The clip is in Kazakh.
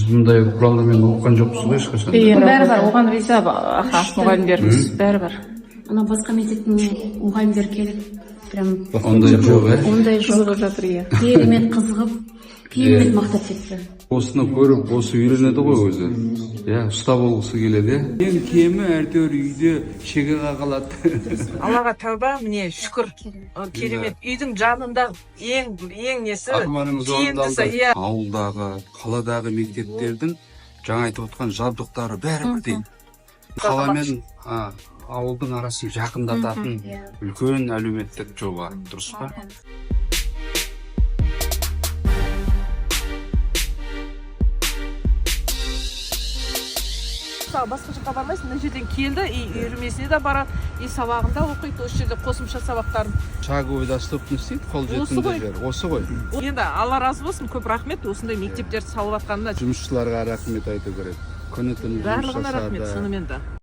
мындай куралдармен окуган жокпуз го эч качан. Бәрі бар, оған риза аха мұғалімдеріміз, бәрі бар. Ана басқа мектептің мұғалімдер келіп, прям Ондай жок, ондай жоқ. Қызығып жатыр, иә. Керемет қызығып, керемет мақтап кетті. Осыны көрүп, осы үйрөнөдү го өзү. Уста болгусу келет, Ең кемі әртөр үйде шегеға қалады. Аллаға тәуба, міне шүкір. Керемет. Үйдің жанында ең несі тиімдісі. Ауылдағы, қаладағы мектептердің жаңа айтып отқан жабдықтары бәрі бірдей. Қала мен ауылдың арасын жақындататын үлкен әлеуметтік жоба, дұрыс па? Басқа жаққа бармайсың, мына жерден келді, үйірмесіне де барады, сабағында оқиды, осы жерде қосымша сабақтарын. Шаговый доступность дейді, қол жетімді жер. Осы ғой. Енді Алла разы болсын, көп рахмет, осындай мектептерді салып жатқанына. Жұмысшыларға рахмет айту керек. Күні түні жұмыс Барлығына рахмет, жасады. шынымен де.